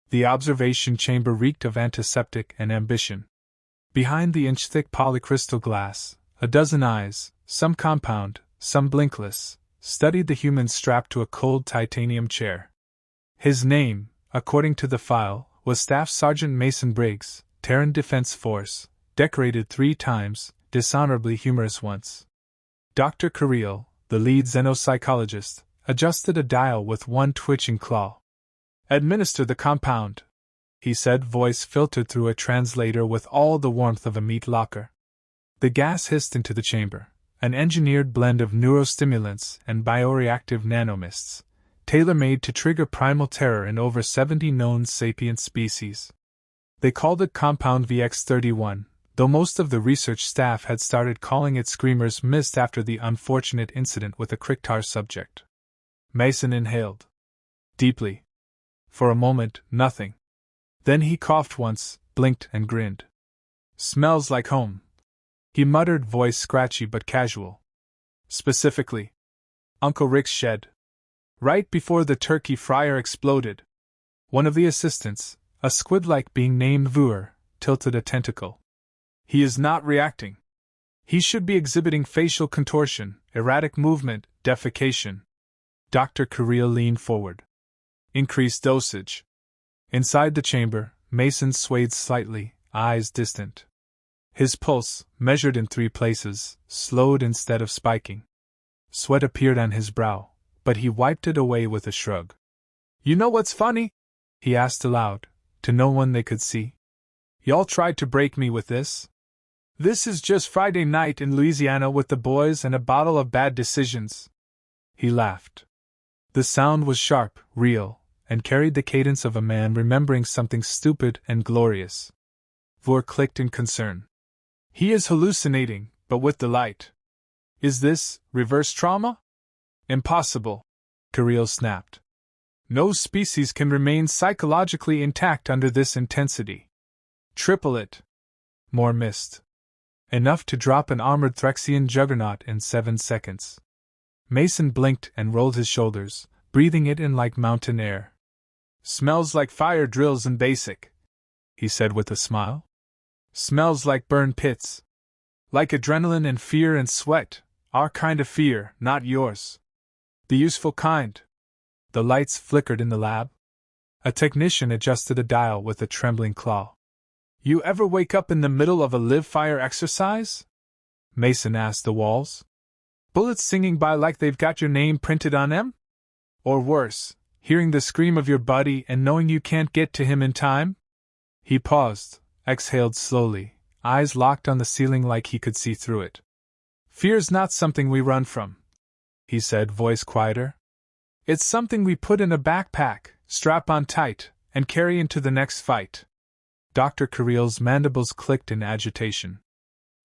The observation chamber reeked of antiseptic and ambition. Behind the inch-thick polycrystal glass, a dozen eyes, some compound, some blinkless, studied the human strapped to a cold titanium chair. His name, according to the file, was Staff Sergeant Mason Briggs, Terran Defense Force, decorated 3 times, dishonorably humorous once. Dr. Carril, the lead xenopsychologist, adjusted a dial with one twitching claw. "Administer the compound," he said, voice filtered through a translator with all the warmth of a meat locker. The gas hissed into the chamber, an engineered blend of neurostimulants and bioreactive nanomists, tailor-made to trigger primal terror in over 70 known sapient species. They called it Compound VX-31, though most of the research staff had started calling it Screamer's Mist after the unfortunate incident with a Kriktar subject. Mason inhaled deeply. For a moment, nothing. Then he coughed once, blinked and grinned. "Smells like home," he muttered, voice scratchy but casual. "Specifically, Uncle Rick's shed." Right before the turkey fryer exploded, one of the assistants, a squid-like being named Vuer, tilted a tentacle. "He is not reacting. He should be exhibiting facial contortion, erratic movement, defecation." Dr. Carril leaned forward. "Increased dosage." Inside the chamber, Mason swayed slightly, eyes distant. His pulse, measured in 3 places, slowed instead of spiking. Sweat appeared on his brow, but he wiped it away with a shrug. "You know what's funny?" he asked aloud, to no one they could see. "Y'all tried to break me with this. This is just Friday night in Louisiana with the boys and a bottle of bad decisions." He laughed. The sound was sharp, real, and carried the cadence of a man remembering something stupid and glorious. Vuer clicked in concern. "He is hallucinating, but with delight. Is this reverse trauma?" "Impossible," Carril snapped. "No species can remain psychologically intact under this intensity. Triple it." More mist. Enough to drop an armored Threxian juggernaut in 7 seconds. Mason blinked and rolled his shoulders, breathing it in like mountain air. "Smells like fire drills in basic," he said with a smile. "Smells like burn pits. Like adrenaline and fear and sweat, our kind of fear, not yours. The useful kind." The lights flickered in the lab. A technician adjusted a dial with a trembling claw. "You ever wake up in the middle of a live-fire exercise?" Mason asked the walls. "Bullets singing by like they've got your name printed on them? Or worse, hearing the scream of your buddy and knowing you can't get to him in time?" He paused, exhaled slowly, eyes locked on the ceiling like he could see through it. "Fear's not something we run from," he said, voice quieter. "It's something we put in a backpack, strap on tight, and carry into the next fight." Dr. Carril's mandibles clicked in agitation.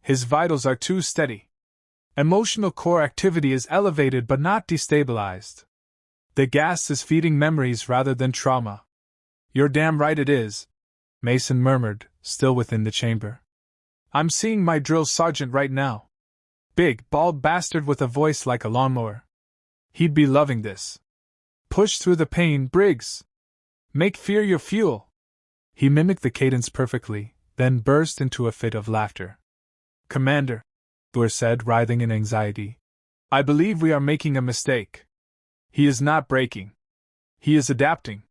"His vitals are too steady. Emotional core activity is elevated but not destabilized. The gas is feeding memories rather than trauma." "You're damn right it is," Mason murmured, still within the chamber. "I'm seeing my drill sergeant right now. Big, bald bastard with a voice like a lawnmower. He'd be loving this. Push through the pain, Briggs. Make fear your fuel." He mimicked the cadence perfectly, then burst into a fit of laughter. "Commander," Vuer said, writhing in anxiety, "I believe we are making a mistake. He is not breaking. He is adapting."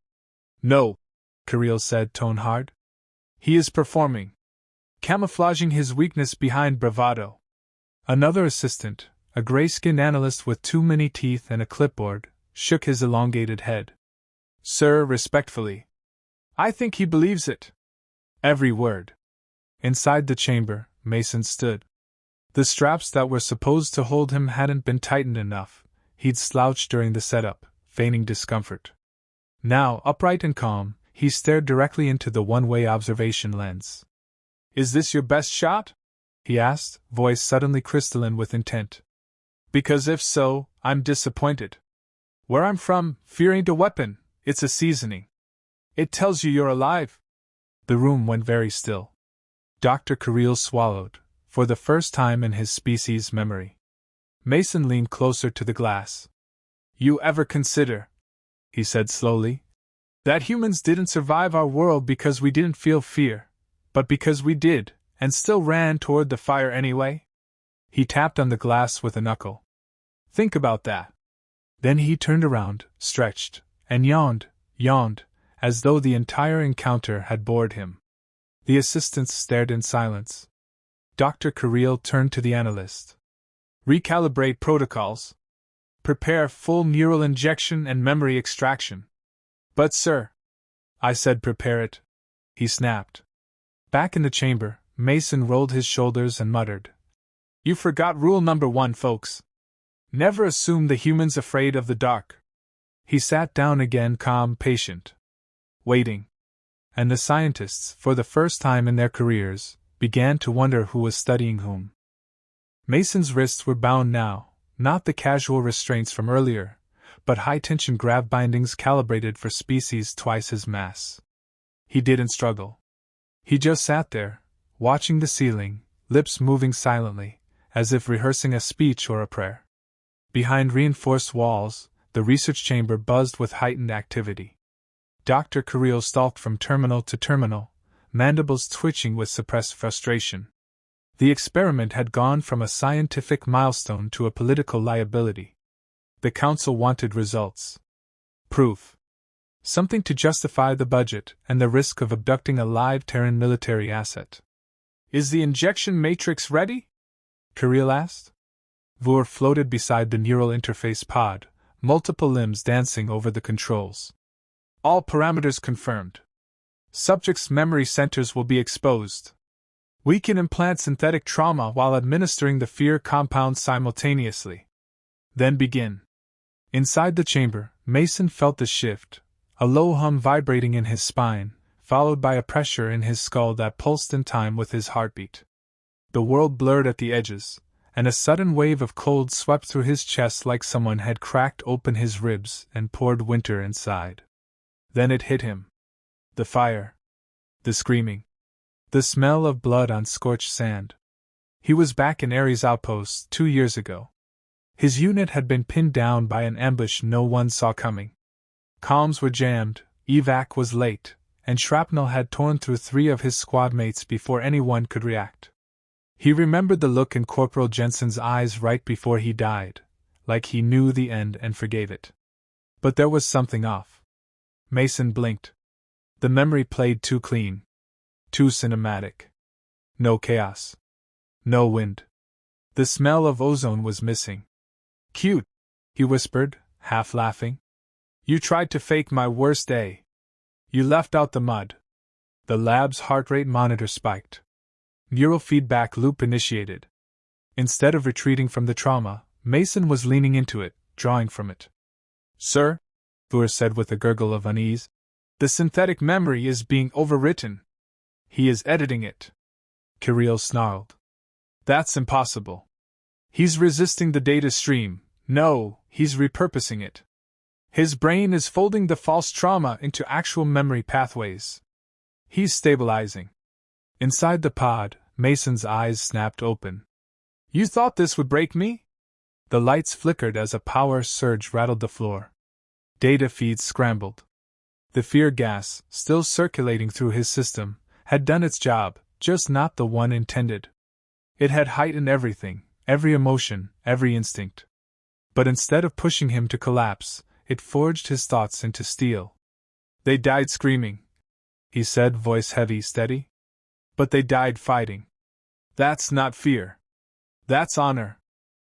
"No," Carril said, tone hard. "He is performing. Camouflaging his weakness behind bravado." Another assistant, a gray-skinned analyst with too many teeth and a clipboard, shook his elongated head. "Sir, respectfully, I think he believes it. Every word." Inside the chamber, Mason stood. The straps that were supposed to hold him hadn't been tightened enough. He'd slouched during the setup, feigning discomfort. Now, upright and calm, he stared directly into the one-way observation lens. "Is this your best shot?" he asked, voice suddenly crystalline with intent. "Because if so, I'm disappointed. Where I'm from, fear ain't a weapon, it's a seasoning. It tells you you're alive." The room went very still. Dr. Carril swallowed, for the first time in his species' memory. Mason leaned closer to the glass. "You ever consider," he said slowly, That humans didn't survive our world because we didn't feel fear, but because we did, and still ran toward the fire anyway? He tapped on the glass with a knuckle. Think about that. Then he turned around, stretched, and yawned, as though the entire encounter had bored him. The assistants stared in silence. Dr. Carril turned to the analyst. Recalibrate protocols. Prepare full neural injection and memory extraction. But sir, I said prepare it, he snapped. Back in the chamber, Mason rolled his shoulders and muttered. You forgot rule number 1, folks. Never assume the human's afraid of the dark. He sat down again, calm, patient. Waiting. And the scientists, for the first time in their careers, began to wonder who was studying whom. Mason's wrists were bound now, not the casual restraints from earlier, but high-tension grav bindings calibrated for species twice his mass. He didn't struggle. He just sat there, watching the ceiling, lips moving silently, as if rehearsing a speech or a prayer. Behind reinforced walls, the research chamber buzzed with heightened activity. Dr. Carril stalked from terminal to terminal, mandibles twitching with suppressed frustration. The experiment had gone from a scientific milestone to a political liability. The council wanted results. Proof. Something to justify the budget and the risk of abducting a live Terran military asset. Is the injection matrix ready? Carril asked. Vur floated beside the neural interface pod, multiple limbs dancing over the controls. All parameters confirmed. Subject's memory centers will be exposed. We can implant synthetic trauma while administering the fear compound simultaneously. Then begin. Inside the chamber, Mason felt the shift, a low hum vibrating in his spine, followed by a pressure in his skull that pulsed in time with his heartbeat. The world blurred at the edges, and a sudden wave of cold swept through his chest like someone had cracked open his ribs and poured winter inside. Then it hit him. The fire. The screaming. The smell of blood on scorched sand. He was back in Ares Outpost 2 years ago. His unit had been pinned down by an ambush no one saw coming. Comms were jammed, evac was late, and shrapnel had torn through 3 of his squad mates before anyone could react. He remembered the look in Corporal Jensen's eyes right before he died, like he knew the end and forgave it. But there was something off. Mason blinked. The memory played too clean. Too cinematic. No chaos. No wind. The smell of ozone was missing. Cute, he whispered, half laughing. You tried to fake my worst day. You left out the mud. The lab's heart rate monitor spiked. Neural feedback loop initiated. Instead of retreating from the trauma, Mason was leaning into it, drawing from it. Sir, Vur said with a gurgle of unease, the synthetic memory is being overwritten. He is editing it. Carril snarled. That's impossible. He's resisting the data stream. No, he's repurposing it. His brain is folding the false trauma into actual memory pathways. He's stabilizing. Inside the pod, Mason's eyes snapped open. You thought this would break me? The lights flickered as a power surge rattled the floor. Data feeds scrambled. The fear gas, still circulating through his system, had done its job, just not the one intended. It had heightened everything, every emotion, every instinct. But instead of pushing him to collapse, it forged his thoughts into steel. They died screaming, he said, voice heavy, steady. But they died fighting. That's not fear. That's honor.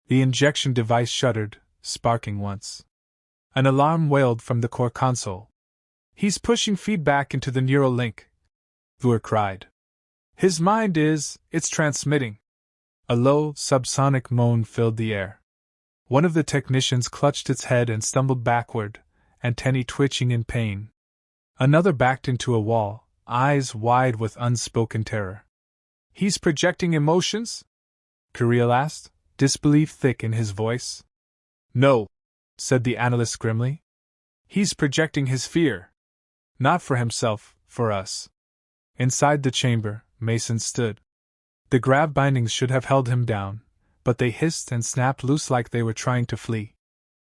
The injection device shuddered, sparking once. An alarm wailed from the core console. He's pushing feedback into the neural link, Vur cried. His mind it's transmitting. A low, subsonic moan filled the air. One of the technicians clutched its head and stumbled backward, antennae twitching in pain. Another backed into a wall, eyes wide with unspoken terror. He's projecting emotions? Carril asked, disbelief thick in his voice. No, said the analyst grimly. He's projecting his fear. Not for himself, for us. Inside the chamber, Mason stood. The grav bindings should have held him down, but they hissed and snapped loose like they were trying to flee.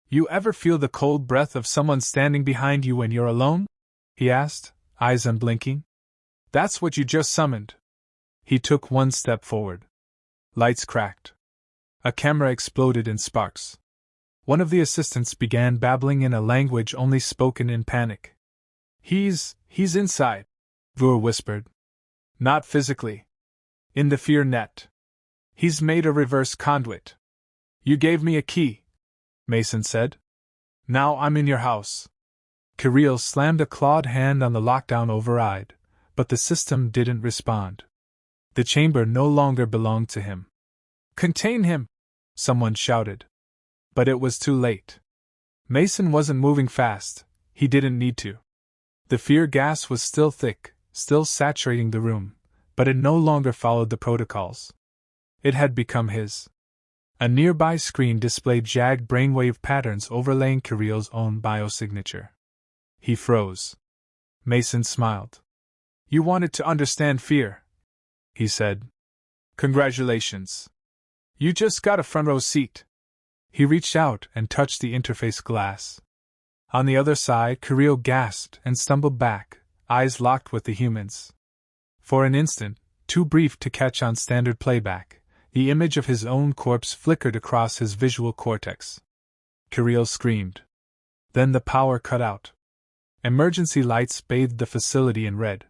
You ever feel the cold breath of someone standing behind you when you're alone? he asked, eyes unblinking. That's what you just summoned. He took one step forward. Lights cracked. A camera exploded in sparks. One of the assistants began babbling in a language only spoken in panic. He's inside, Vur whispered. Not physically. In the fear net. He's made a reverse conduit. You gave me a key, Mason said. Now I'm in your house. Kirill slammed a clawed hand on the lockdown override, but the system didn't respond. The chamber no longer belonged to him. Contain him! Someone shouted. But it was too late. Mason wasn't moving fast, he didn't need to. The fear gas was still thick, still saturating the room, but it no longer followed the protocols. It had become his. A nearby screen displayed jagged brainwave patterns overlaying Kirill's own biosignature. He froze. Mason smiled. You wanted to understand fear, he said. Congratulations. You just got a front row seat. He reached out and touched the interface glass. On the other side, Kirill gasped and stumbled back, eyes locked with the human's. For an instant, too brief to catch on standard playback, the image of his own corpse flickered across his visual cortex. Kirill screamed. Then the power cut out. Emergency lights bathed the facility in red.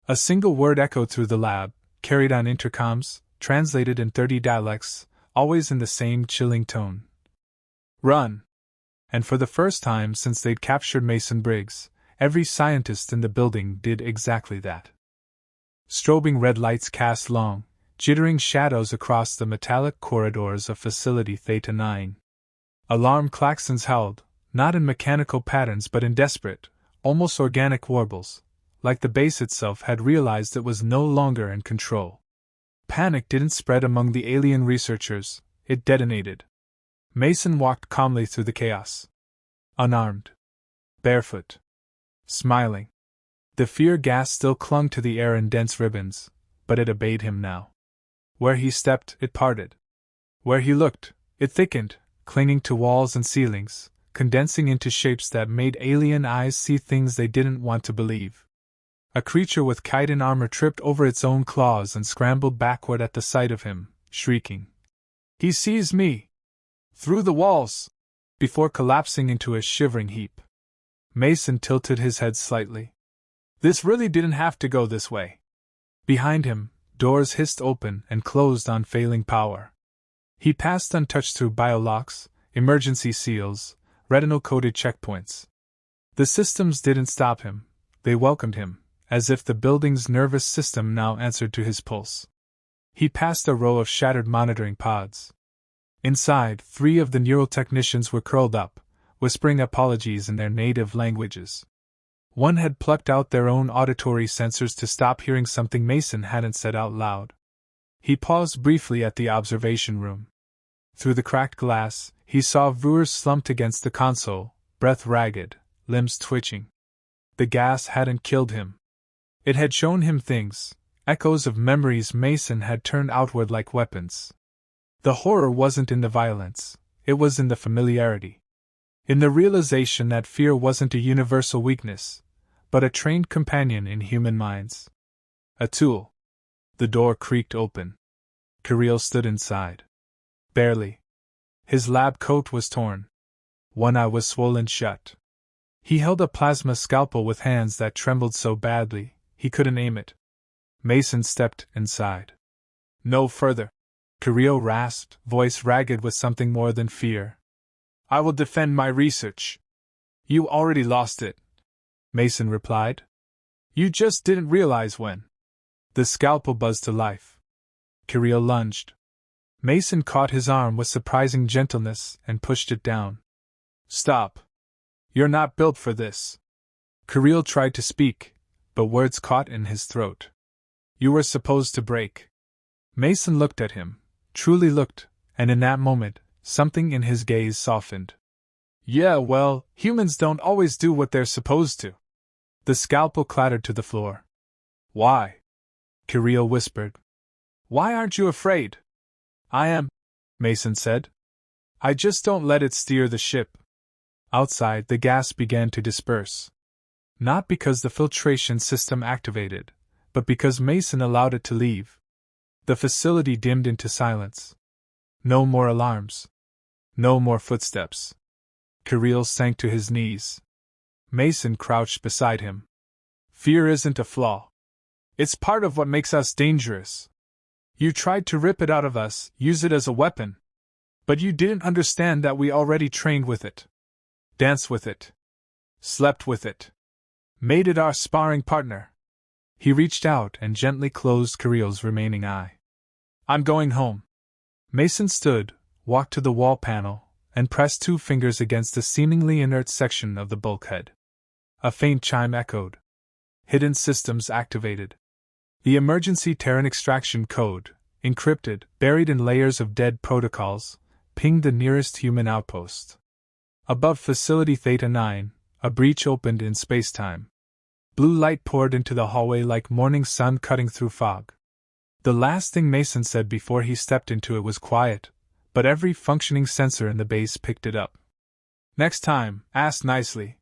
A single word echoed through the lab, carried on intercoms, translated in 30 dialects, always in the same chilling tone. Run! And for the first time since they'd captured Mason Briggs, every scientist in the building did exactly that. Strobing red lights cast long, jittering shadows across the metallic corridors of Facility Theta 9. Alarm klaxons howled, not in mechanical patterns but in desperate, almost organic warbles, like the base itself had realized it was no longer in control. Panic didn't spread among the alien researchers, it detonated. Mason walked calmly through the chaos. Unarmed. Barefoot. Smiling. The fear gas still clung to the air in dense ribbons, but it obeyed him now. Where he stepped, it parted. Where he looked, it thickened, clinging to walls and ceilings, condensing into shapes that made alien eyes see things they didn't want to believe. A creature with chitin armor tripped over its own claws and scrambled backward at the sight of him, shrieking. He sees me! Through the walls! Before collapsing into a shivering heap. Mason tilted his head slightly. This really didn't have to go this way. Behind him, doors hissed open and closed on failing power. He passed untouched through biolocks, emergency seals, retinal-coded checkpoints. The systems didn't stop him, they welcomed him, as if the building's nervous system now answered to his pulse. He passed a row of shattered monitoring pods. Inside, 3 of the neural technicians were curled up, whispering apologies in their native languages. One had plucked out their own auditory sensors to stop hearing something Mason hadn't said out loud. He paused briefly at the observation room. Through the cracked glass, he saw Vur slumped against the console, breath ragged, limbs twitching. The gas hadn't killed him. It had shown him things, echoes of memories Mason had turned outward like weapons. The horror wasn't in the violence, it was in the familiarity. In the realization that fear wasn't a universal weakness, but a trained companion in human minds. A tool. The door creaked open. Kirill stood inside. Barely. His lab coat was torn. One eye was swollen shut. He held a plasma scalpel with hands that trembled so badly, he couldn't aim it. Mason stepped inside. No further. Kirill rasped, voice ragged with something more than fear. I will defend my research. You already lost it, Mason replied. You just didn't realize when. The scalpel buzzed to life. Kirill lunged. Mason caught his arm with surprising gentleness and pushed it down. Stop. You're not built for this. Kirill tried to speak, but words caught in his throat. You were supposed to break. Mason looked at him, truly looked, and in that moment, something in his gaze softened. Yeah, well, humans don't always do what they're supposed to. The scalpel clattered to the floor. Why? Kirill whispered. Why aren't you afraid? I am, Mason said. I just don't let it steer the ship. Outside, the gas began to disperse. Not because the filtration system activated, but because Mason allowed it to leave. The facility dimmed into silence. No more alarms. No more footsteps. Kirill sank to his knees. Mason crouched beside him. Fear isn't a flaw. It's part of what makes us dangerous. You tried to rip it out of us, use it as a weapon. But you didn't understand that we already trained with it. Danced with it. Slept with it. Made it our sparring partner. He reached out and gently closed Kirill's remaining eye. I'm going home. Mason stood, walked to the wall panel, and pressed 2 fingers against the seemingly inert section of the bulkhead. A faint chime echoed. Hidden systems activated. The emergency Terran extraction code, encrypted, buried in layers of dead protocols, pinged the nearest human outpost. Above Facility Theta 9, a breach opened in spacetime. Blue light poured into the hallway like morning sun cutting through fog. The last thing Mason said before he stepped into it was quiet, but every functioning sensor in the base picked it up. Next time, ask nicely.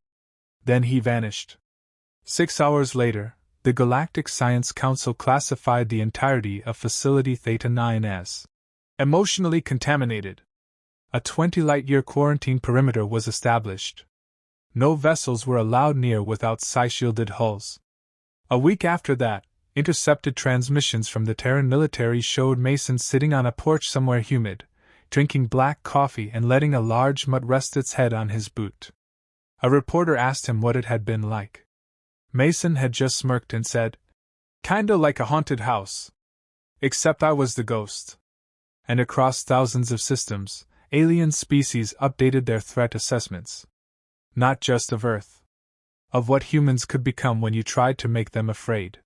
Then he vanished. 6 hours later, the Galactic Science Council classified the entirety of Facility Theta 9 as emotionally contaminated. A 20-light-year quarantine perimeter was established. No vessels were allowed near without psi-shielded hulls. A week after that, intercepted transmissions from the Terran military showed Mason sitting on a porch somewhere humid, drinking black coffee and letting a large mutt rest its head on his boot. A reporter asked him what it had been like. Mason had just smirked and said, "Kinda like a haunted house. Except I was the ghost." And across thousands of systems, alien species updated their threat assessments. Not just of Earth. Of what humans could become when you tried to make them afraid.